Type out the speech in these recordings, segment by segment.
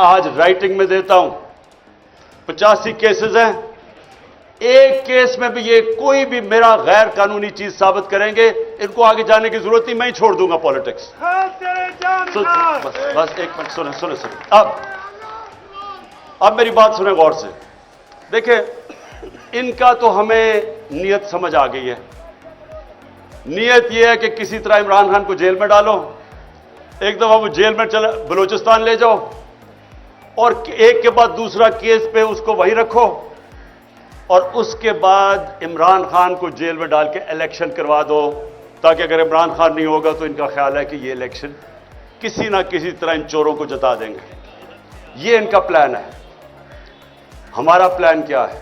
आज राइटिंग में देता हूं, 85 केसेस हैं, एक केस में भी ये कोई भी मेरा गैर कानूनी चीज साबित करेंगे, इनको आगे जाने की जरूरत नहीं, मैं ही छोड़ दूंगा पॉलिटिक्स। बस एक मिनट सुने सुने सुने, अब मेरी बात सुने गौर से। देखिए, इनका तो हमें नियत समझ आ गई है। नियत यह है कि किसी तरह इमरान खान को जेल में डालो, एक दफा वो जेल में चला बलूचिस्तान ले जाओ, और एक के बाद दूसरा केस पे उसको वहीं रखो, और उसके बाद इमरान खान को जेल में डाल के इलेक्शन करवा दो, ताकि अगर इमरान खान नहीं होगा तो इनका ख्याल है कि ये इलेक्शन किसी ना किसी तरह इन चोरों को जता देंगे। ये इनका प्लान है। हमारा प्लान क्या है?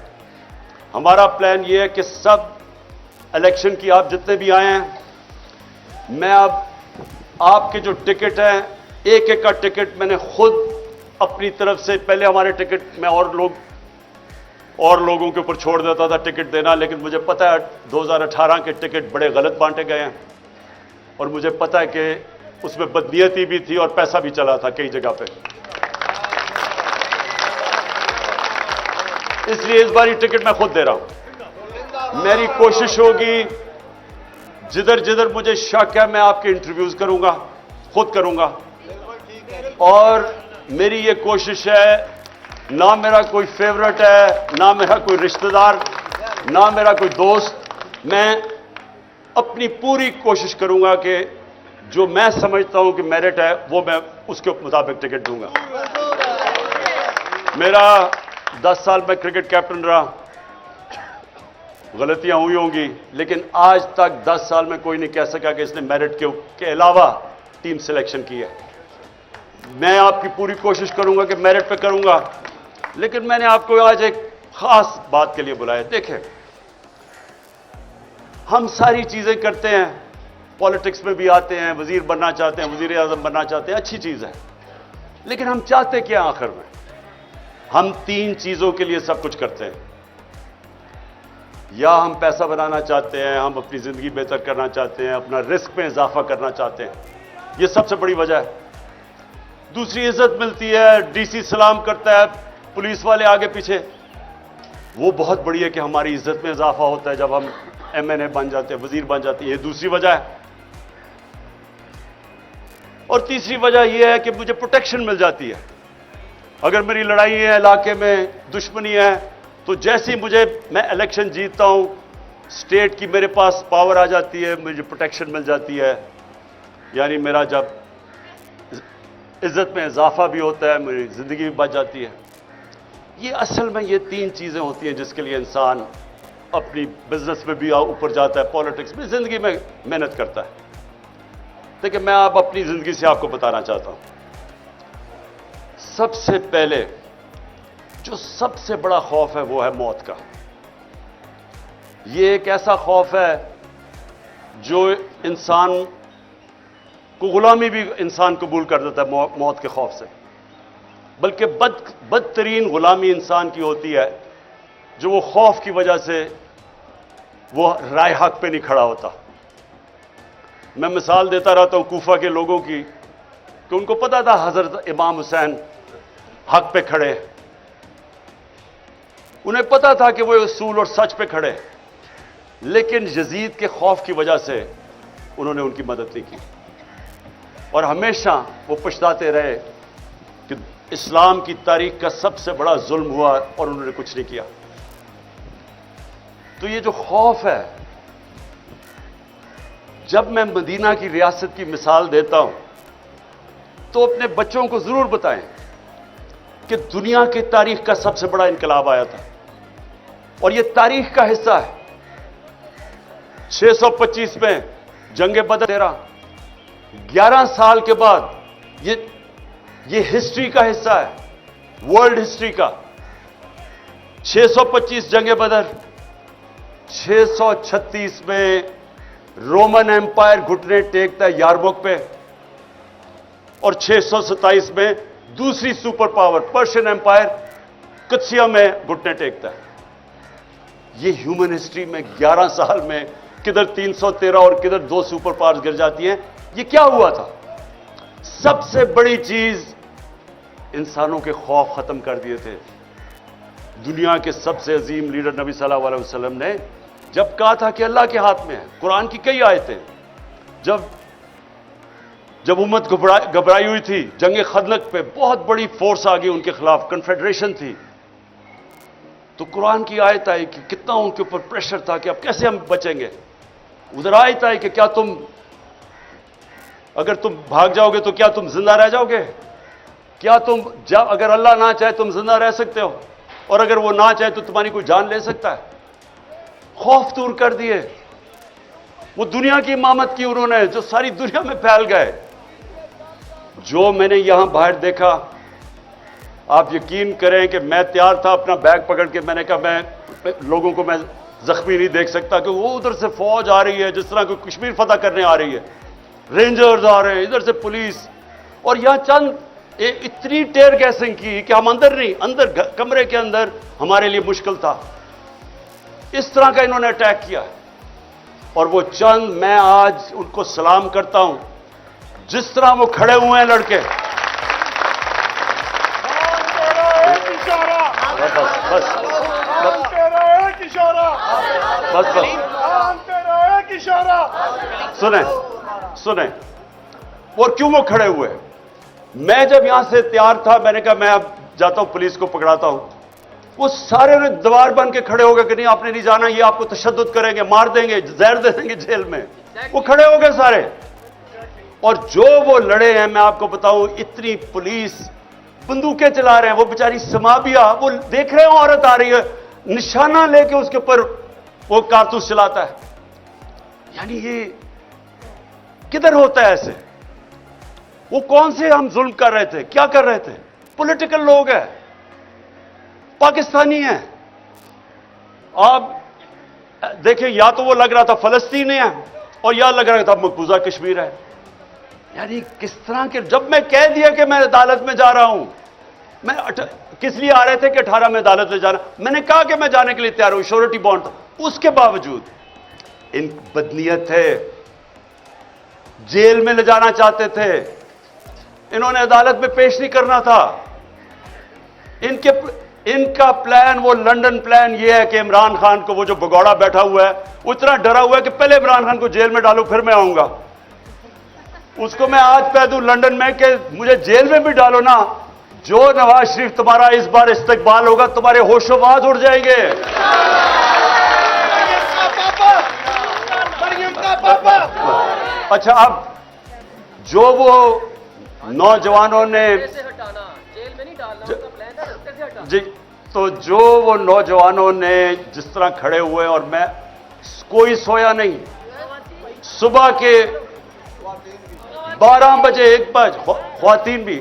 हमारा प्लान ये है कि सब इलेक्शन की आप जितने भी आए हैं, मैं अब आपके जो टिकट हैं, एक एक का टिकट मैंने खुद अपनी तरफ से, पहले हमारे टिकट में और लोगों के ऊपर छोड़ देता था टिकट देना, लेकिन मुझे पता है 2018 के टिकट बड़े गलत बांटे गए हैं, और मुझे पता है कि उसमें बदनीयती भी थी और पैसा भी चला था कई जगह पे। इसलिए इस बार ये टिकट मैं खुद दे रहा हूं। मेरी कोशिश होगी, जिधर जिधर मुझे शक है मैं आपके इंटरव्यूज करूंगा, खुद करूंगा, और मेरी ये कोशिश है, ना मेरा कोई फेवरेट है, ना मेरा कोई रिश्तेदार, ना मेरा कोई दोस्त, मैं अपनी पूरी कोशिश करूंगा कि जो मैं समझता हूं कि मेरिट है वो मैं उसके मुताबिक टिकट दूंगा। मेरा 10 साल में क्रिकेट कैप्टन रहा, गलतियां हुई होंगी, लेकिन आज तक 10 साल में कोई नहीं कह सका कि इसने मेरिट के अलावा टीम सिलेक्शन की है। मैं आपकी पूरी कोशिश करूंगा कि मेरिट पे करूंगा, लेकिन मैंने आपको आज एक खास बात के लिए बुलाया। देखें, हम सारी चीजें करते हैं, पॉलिटिक्स में भी आते हैं, वजीर बनना चाहते हैं, वजीर आजम बनना चाहते हैं, अच्छी चीज है, लेकिन हम चाहते क्या आखिर में? हम 3 चीजों के लिए सब कुछ करते हैं। या हम पैसा बनाना चाहते हैं, हम अपनी जिंदगी बेहतर करना चाहते हैं, अपना रिस्क में इजाफा करना चाहते हैं, यह सबसे बड़ी वजह है। दूसरी, इज्जत मिलती है, डीसी सलाम करता है, पुलिस वाले आगे पीछे, वो बहुत बड़ी है कि हमारी इज्जत में इजाफा होता है जब हम एमएनए बन जाते हैं, वजीर बन जाते हैं, ये दूसरी वजह है। और तीसरी वजह यह है कि मुझे प्रोटेक्शन मिल जाती है। अगर मेरी लड़ाई है, इलाके में दुश्मनी है, तो जैसे ही मैं इलेक्शन जीतता हूं, स्टेट की मेरे पास पावर आ जाती है, मुझे प्रोटेक्शन मिल जाती है, यानी मेरा जब इज्जत में इजाफा भी होता है, मेरी जिंदगी भी बच जाती है। ये असल में ये 3 चीजें होती हैं जिसके लिए इंसान अपनी बिजनेस में भी ऊपर जाता है, पॉलिटिक्स में, जिंदगी में मेहनत करता है। देखिए, मैं अब अपनी जिंदगी से आपको बताना चाहता हूं। सबसे पहले जो सबसे बड़ा खौफ है वो है मौत का। ये एक ऐसा खौफ है जो इंसान को, गुलामी भी इंसान कबूल कर देता है मौत के खौफ से, बल्कि बदतरीन गुलामी इंसान की होती है जो वो खौफ की वजह से वो राय हक पे नहीं खड़ा होता। मैं मिसाल देता रहता हूं कूफा के लोगों की, कि उनको पता था हजरत इमाम हुसैन हक पे खड़े, उन्हें पता था कि वो उसूल और सच पे खड़े, लेकिन यजीद के खौफ की वजह से उन्होंने उनकी मदद नहीं की, और हमेशा वो पछताते रहे कि इस्लाम की तारीख का सबसे बड़ा जुल्म हुआ और उन्होंने कुछ नहीं किया। तो ये जो खौफ है, जब मैं मदीना की रियासत की मिसाल देता हूं तो अपने बच्चों को जरूर बताएं कि दुनिया की तारीख का सबसे बड़ा इनकलाब आया था, और यह तारीख का हिस्सा है। 625 में जंग बदर, 11 साल के बाद ये हिस्ट्री का हिस्सा है, वर्ल्ड हिस्ट्री का। 625 जंग बदर, 636 में रोमन एम्पायर घुटने टेकता है यारमुक पे, और 627 में दूसरी सुपर पावर पर्शियन एम्पायर कुत्सिया में घुटने टेकता है। ये ह्यूमन हिस्ट्री में 11 साल में किधर 313 और किधर 2 सुपर पावर्स गिर जाती हैं। ये क्या हुआ था? सबसे बड़ी चीज इंसानों के खौफ खत्म कर दिए थे। दुनिया के सबसे अजीम लीडर नबी सल्लल्लाहु अलैहि वसल्लम ने जब कहा था कि अल्लाह के हाथ में है, कुरान की कई आयतें, जब उम्मत घबराई हुई थी, जंग खंदक पे बहुत बड़ी फोर्स आ गई उनके खिलाफ, कन्फेडरेशन थी, तो कुरान की आयत आई कि कितना उनके ऊपर प्रेशर था कि अब कैसे हम बचेंगे। उधर आयत आई कि क्या अगर तुम भाग जाओगे तो क्या तुम जिंदा रह जाओगे? क्या अगर अल्लाह ना चाहे तुम जिंदा रह सकते हो, और अगर वो ना चाहे तो तुम्हारी कोई जान ले सकता है। खौफ दूर कर दिए। वो दुनिया की इमामत की उन्होंने, जो सारी दुनिया में फैल गए। जो मैंने यहां बाहर देखा, आप यकीन करें कि मैं तैयार था अपना बैग पकड़ के, मैंने कहा मैं लोगों को मैं जख्मी नहीं देख सकता, कि वो उधर से फौज आ रही है जिस तरह कोई कश्मीर फतह करने आ रही है, रेंजर्स आ रहे हैं, इधर से पुलिस, और यहां चंद इतनी टेयर गैसिंग की कि हम अंदर नहीं, अंदर कमरे के अंदर हमारे लिए मुश्किल था। इस तरह का इन्होंने अटैक किया। और वो चंद, मैं आज उनको सलाम करता हूं, जिस तरह वो खड़े हुए हैं लड़के। बस सुने और क्यों वो खड़े हुए? मैं जब यहां से तैयार था, मैंने कहा मैं अब जाता हूं, पुलिस को पकड़ाता हूं। वो सारे ने दीवार बन के खड़े हो गए कि नहीं आपने नहीं जाना, ये आपको तशद्दुद करेंगे, मार देंगे, जहर दे देंगे जेल में। वो खड़े हो गए सारे। और जो वो लड़े हैं, मैं आपको बताऊं, इतनी पुलिस बंदूकें चला रहे हैं। वो बेचारी समाबिया, वो देख रहे हो औरत आ रही है, निशाना लेके उसके ऊपर वो कारतूस चलाता है। यानी ये किधर होता है ऐसे? वो कौन से हम जुल्म कर रहे थे, क्या कर रहे थे? पॉलिटिकल लोग हैं, पाकिस्तानी हैं। आप देखिए, या तो वो लग रहा था फलस्तीनी है, और या लग रहा था मकबूजा कश्मीर है। यानी किस तरह के, जब मैं कह दिया कि मैं अदालत में जा रहा हूं, मैं किस लिए आ रहे थे कि 18 में अदालत में जाना, मैंने कहा कि मैं जाने के लिए तैयार हूं, श्योरिटी बॉन्ड था, उसके बावजूद इन बदनीयत थे, जेल में ले जाना चाहते थे, इन्होंने अदालत में पेश नहीं करना था। इनका प्लान, वो लंदन प्लान ये है कि इमरान खान को, वो जो भगौड़ा बैठा हुआ है, वो इतना डरा हुआ है कि पहले इमरान खान को जेल में डालो फिर मैं आऊंगा। उसको मैं आज कह दूं लंदन में कि मुझे जेल में भी डालो ना, जो नवाज शरीफ तुम्हारा इस बार इस्तकबाल होगा, तुम्हारे होशोवाज उड़ जाएंगे। अच्छा, अब जो वो नौजवानों ने जेल में नहीं डालना, उसका प्लान था कैसे हटाना जी, तो जो वो नौजवानों ने जिस तरह खड़े हुए, और मैं कोई सोया नहीं, सुबह के 12 बजे 1 बजे, ख्वातीन भी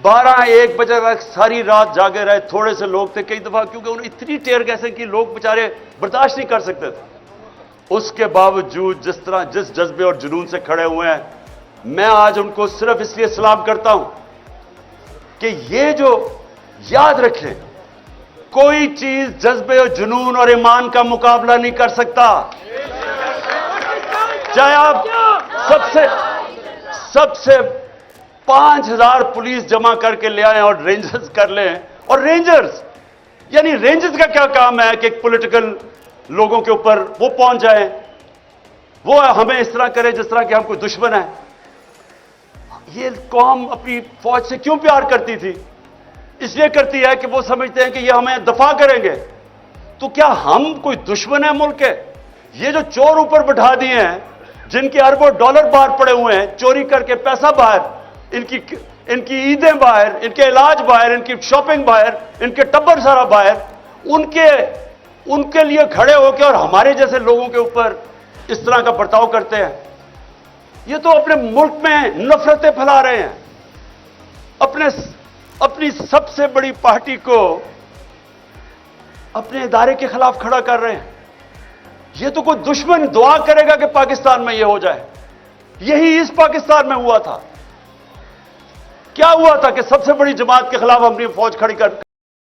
12-1 बजे तक सारी रात जागे रहे। थोड़े से लोग थे कई दफा, क्योंकि उन्हें इतनी टेयर गैसें कि लोग बेचारे बर्दाश्त नहीं कर सकते थे। उसके बावजूद जिस तरह, जिस जज्बे और जुनून से खड़े हुए हैं, मैं आज उनको सिर्फ इसलिए सलाम करता हूं कि ये जो याद रखें, कोई चीज जज्बे और जुनून और ईमान का मुकाबला नहीं कर सकता। चाहे आप सबसे 5000 पुलिस जमा करके ले आए और रेंजर्स कर लें, और रेंजर्स, यानी रेंजर्स का क्या काम है कि पॉलिटिकल लोगों के ऊपर वो पहुंच जाए, वो हमें इस तरह करे जिस तरह कि हम कोई दुश्मन है। ये कौम अपनी फौज से क्यों प्यार करती थी? इसलिए करती है कि वो समझते हैं कि ये हमें दफा करेंगे। तो क्या हम कोई दुश्मन है मुल्क के? ये जो चोर ऊपर बैठा दिए हैं, जिनके अरबों डॉलर बाहर पड़े हुए हैं, चोरी करके पैसा बाहर, इनकी ईदें बाहर, इनके इलाज बाहर, इनकी शॉपिंग बाहर, इनके टब्बर सारा बाहर, उनके लिए खड़े होकर और हमारे जैसे लोगों के ऊपर इस तरह का बर्ताव करते हैं। ये तो अपने मुल्क में नफरतें फैला रहे हैं, अपनी सबसे बड़ी पार्टी को अपने इदारे के खिलाफ खड़ा कर रहे हैं। ये तो कोई दुश्मन दुआ करेगा कि पाकिस्तान में ये हो जाए। यही इस पाकिस्तान में हुआ था। क्या हुआ था कि सबसे बड़ी जमात के खिलाफ हमने फौज खड़ी कर